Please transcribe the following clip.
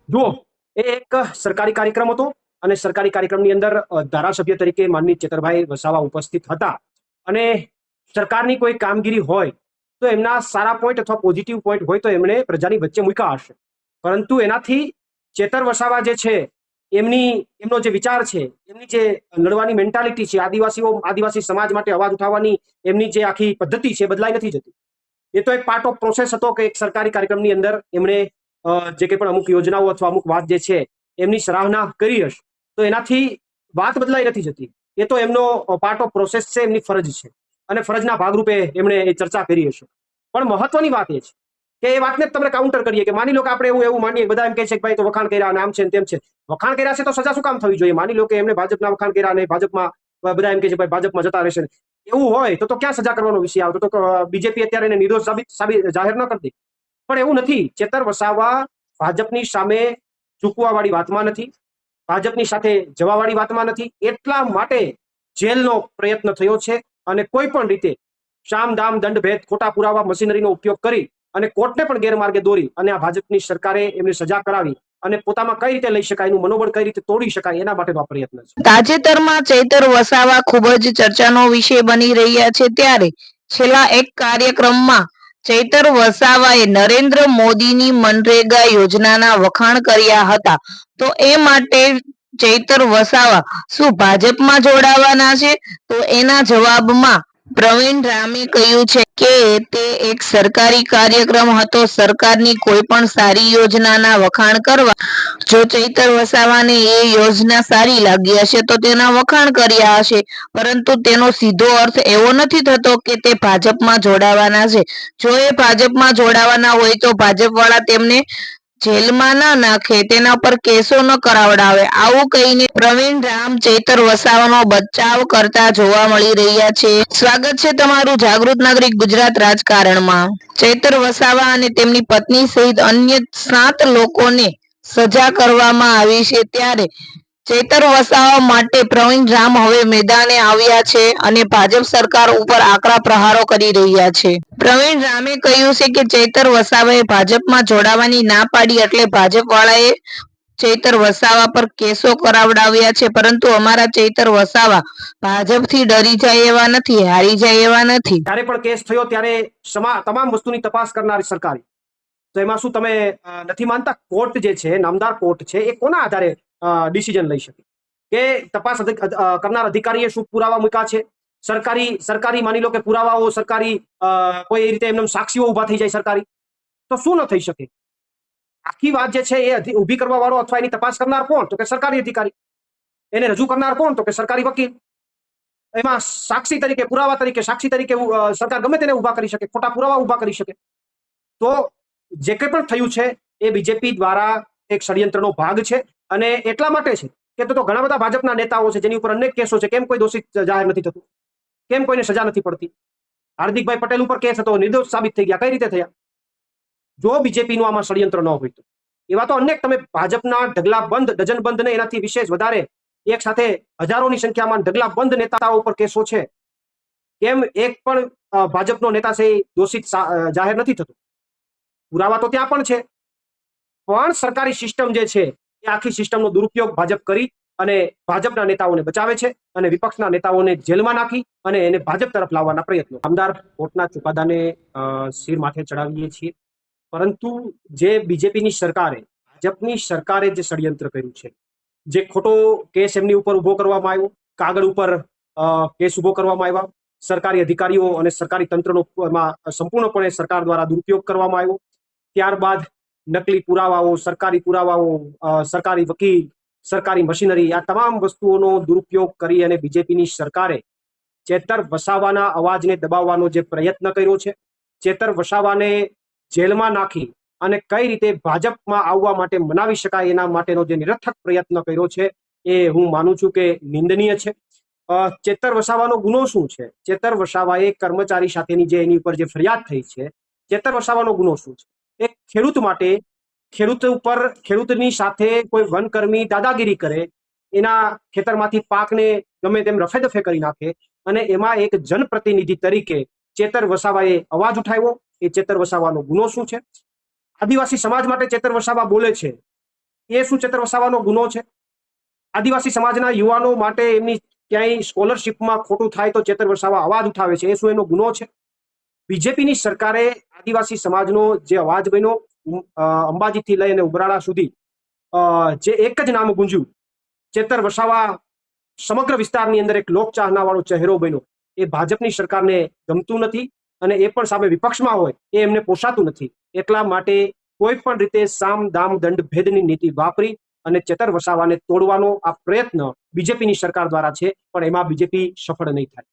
જુઓ, એ એક સરકારી કાર્યક્રમ હતો અને સરકારી કાર્યક્રમની અંદર ધારાસભ્ય તરીકે માનનીય ચેતરભાઈ વસાવા ઉપસ્થિત હતા અને સરકારની કોઈ કામગીરી હોય તો એમના સારા પોઈન્ટ અથવા પોઝિટિવ પોઈન્ટ હોય તો એમણે પ્રજાની વચ્ચે મૂક્યા હશે. પરંતુ એનાથી ચેતર વસાવા જે છે એમનો જે વિચાર છે, એમની જે લડવાની મેન્ટાલિટી છે, આદિવાસી સમાજ માટે અવાજ ઉઠાવવાની એમની જે આખી પદ્ધતિ છે બદલાઈ નથી જતી. એ તો એક પાર્ટ ઓફ પ્રોસેસ હતો કે એક સરકારી કાર્યક્રમની અંદર એમણે જે કંઈ પણ અમુક યોજનાઓ અથવા અમુક વાત જે છે એમની સરાહના કરી હશે, તો એનાથી વાત બદલાઈ નથી જતી. એ તો એમનો પાર્ટ ઓફ પ્રોસેસ છે, એમની ફરજ છે અને ફરજના ભાગરૂપે એમણે એ ચર્ચા કરી હશે. પણ મહત્વની વાત એ છે કે એ વાતને તમને કાઉન્ટર કરીએ કે માની લો કે આપણે એવું માનીએ, બધા એમ કહે છે કે ભાઈ તો વખાણ કર્યા અને આમ છે તેમ છે. વખાણ કર્યા છે તો સજા શું કામ થવી જોઈએ? માની લો કે એમને ભાજપના વખાણ કર્યા અને ભાજપમાં બધા એમ કહે છે ભાઈ ભાજપમાં જતા રહેશે. એવું હોય તો ક્યાં સજા કરવાનો વિષય આવતો? તો બીજેપી અત્યારે એને નિર્દોષ સાબિત જાહેર ન કરતી. પણ એવું નથી. ચેતર વસાવા ભાજપની સામે ચૂકવા વાળી વાતમાં નથી, ભાજપની સાથે જવા વાળી વાતમાં નથી. એટલા માટે જેલનો પ્રયત્ન થયો છે અને કોઈ પણ રીતે શામ દામ દંડ ભેદ ખોટા પુરાવા મશીનરીનો ઉપયોગ કરી અને કોર્ટને પણ ગેરમાર્ગે દોરી અને આ ભાજપની સરકારે એમની સજા કરાવી અને પોતામાં કઈ રીતે લઈ શકાય, એનું મનોબળ કઈ રીતે તોડી શકાય, એના માટેનો આ પ્રયત્ન છે. તાજેતરમાં ચૈતર વસાવા ખૂબ જ ચર્ચાનો વિષય બની રહ્યા છે, ત્યારે છેલ્લા એક કાર્યક્રમમાં ચૈતર વસાવાએ નરેન્દ્ર મોદીની મનરેગા યોજનાના વખાણ કર્યા હતા. તો એ માટે ચૈતર વસાવા શું ભાજપમાં જોડાવાના છે? તો એના જવાબમાં પ્રવીણ રામે કહ્યું છે કે તે એક સરકારી કાર્યક્રમ હતો, સરકારની કોઈ પણ સારી યોજનાના વખાણ કરવા. જો ચૈતર વસાવાને એ યોજના સારી લાગી હશે તો તેના વખાણ કર્યા હશે, પરંતુ તેનો સીધો અર્થ એવો નથી થતો કે તે ભાજપમાં જોડાવાના છે. જો એ ભાજપમાં જોડાવાના હોય તો ભાજપ વાળા તેમને જેલમાં ન નાખે, તેના પર કેસો ન કરાવડાવે. આવું કહીને પ્રવીણ રામ ચૈતર વસાવાનો બચાવ કરતા જોવા મળી રહ્યા છે. સ્વાગત છે તમારું જાગૃત નાગરિક ગુજરાત રાજકારણમાં. ચૈતર વસાવા અને તેમની પત્ની સહિત અન્ય 7 લોકોને સજા કરવામાં આવી છે, ત્યારે ચૈતર વસાવા માટે પ્રવીણ રામ હવે મેદાને આવ્યા છે અને ભાજપ સરકાર ઉપર આકરા પ્રહારો કરી રહ્યા છે. પ્રવીણ રામે કહ્યું છે કે ચૈતર વસાવાએ ભાજપમાં જોડાવાની ના પાડી એટલે ભાજપ વાળાએ ચૈતર વસાવા પર કેસો કરાવડાવ્યા છે, પરંતુ અમારા ચૈતર વસાવા ભાજપથી ડરી જાય એવા નથી, હારી જાય એવા નથી. જ્યારે પણ કેસ થયો ત્યારે તમામ વસ્તુની તપાસ કરનારી સરકારી, તો એમાં શું તમે નથી માનતા કોર્ટ જે છે, નામદાર કોર્ટ છે, એ કોના આધારે ડિસિઝન લઈ શકે કે તપાસ કરનાર અધિકારીએ શું પુરાવા મૂક્યા છે? સરકારી માની લો કે પુરાવાઓ સરકારી કોઈ રીતે એમને સાક્ષીઓ ઉભા થઈ જાય સરકારી, તો શું ન થઈ શકે? આખી વાત જે છે એ ઊભી કરવા વાળો અથવા એની તપાસ કરનાર કોણ? તો કે સરકારી અધિકારી. એને રજૂ કરનાર કોણ? તો કે સરકારી વકીલ. એમાં સાક્ષી તરીકે, પુરાવા તરીકે, સાક્ષી તરીકે સરકાર ગમે તેને ઉભા કરી શકે, ખોટા પુરાવા ઉભા કરી શકે. તો જે કંઈ પણ થયું છે એ બીજેપી દ્વારા એક ષડયંત્રનો ભાગ છે અને એટલા માટે છે કે તો ઘણા બધા ભાજપના નેતાઓ છે જેની ઉપર અનેક કેસો છે, કેમ કોઈ દોષિત જાહેર નથી થતું? કેમ કોઈને સજા નથી પડતી? હાર્દિકભાઈ પટેલ ઉપર કેસ હતો, નિર્દોષ સાબિત થઈ ગયા. કઈ રીતે થયા? જો બીજેપીનું આમાં ષડયંત્ર ન હોય તો. એવા તો અનેક તમે ભાજપના ઢગલાબંધ, ડઝનબંધ ને એનાથી વિશેષ વધારે એક સાથે હજારોની સંખ્યામાં ઢગલાબંધ નેતાઓ ઉપર કેસો છે. કેમ એક પણ ભાજપનો નેતા છે દોષિત જાહેર નથી થતો? પુરાવા તો ત્યાં પણ છે, પણ સરકારી સિસ્ટમ જે છે એ આખી સિસ્ટમનો દુરુપયોગ ભાજપ કરી અને ભાજપના નેતાઓને બચાવે છે અને વિપક્ષના નેતાઓને જેલમાં નાખી અને એને ભાજપ તરફ લાવવાના પ્રયત્નો. નામદાર કોર્ટના ચુકાદાને શિર માથે ચડાવીએ છીએ, પરંતુ જે બીજેપીની સરકારે, ભાજપની સરકારે જે ષડયંત્ર કર્યું છે, જે ખોટો કેસ એમની ઉપર ઉભો કરવામાં આવ્યો, કાગળ ઉપર કેસ ઉભો કરવામાં આવ્યા, સરકારી અધિકારીઓ અને સરકારી તંત્રનો એમાં સંપૂર્ણપણે સરકાર દ્વારા દુરુપયોગ કરવામાં આવ્યો. ત્યારબાદ નકલી પુરાવાઓ, સરકારી પુરાવાઓ, સરકારી વકીલ, સરકારી મશીનરી, આ તમામ વસ્તુઓનો દુરુપયોગ કરી અને બીજેપીની સરકારે ચેતર વસાવાના અવાજને દબાવવાનો જે પ્રયત્ન કર્યો છે, ચેતર વસાવાને જેલમાં નાખી અને કઈ રીતે ભાજપમાં આવવા માટે મનાવી શકાય એના માટેનો જે નિરર્થક પ્રયત્ન કર્યો છે, એ હું માનું છું કે નિંદનીય છે. ચેતર વસાવાનો ગુનો શું છે? ચેતર વસાવાએ કર્મચારી સાથેની જે એની ઉપર જે ફરિયાદ થઈ છે, ચેતર વસાવાનો ગુનો શું છે? એક ખેડૂત માટે, ખેડૂતની સાથે કોઈ વનકર્મી દાદાગીરી કરે, એના ખેતરમાંથી પાકને ગમે તેમ રફે દફે કરી નાખે અને એમાં એક જનપ્રતિનિધિ તરીકે ચેતર વસાવાએ અવાજ ઉઠાવ્યો, એ ચેતર વસાવાનો ગુનો શું છે? આદિવાસી સમાજ માટે ચેતર વસાવા બોલે છે, એ શું ચેતર વસાવાનો ગુનો છે? આદિવાસી સમાજના યુવાનો માટે એમની ક્યાંય સ્કોલરશિપમાં ખોટું થાય તો ચેતર વસાવા અવાજ ઉઠાવે છે, એ શું એનો ગુનો છે? બીજેપીની સરકારે આદિવાસી સમાજનો જે અવાજ બન્યો, અંબાજીથી લઈ અને ઉબરાળા સુધી જે એક જ નામ ગુંજ્યું, ચેતર વસાવા સમગ્ર વિસ્તારની અંદર એક લોકચાહના વાળો ચહેરો બન્યો, એ ભાજપની સરકારને ગમતું નથી અને એ પણ સામે વિપક્ષમાં હોય એ એમને પોસાતું નથી. એટલા માટે કોઈ પણ રીતે સામ દામ દંડ ભેદની નીતિ વાપરી અને ચેતર વસાવાને તોડવાનો આ પ્રયત્ન બીજેપીની સરકાર દ્વારા છે, પણ એમાં બીજેપી સફળ નહીં થાય.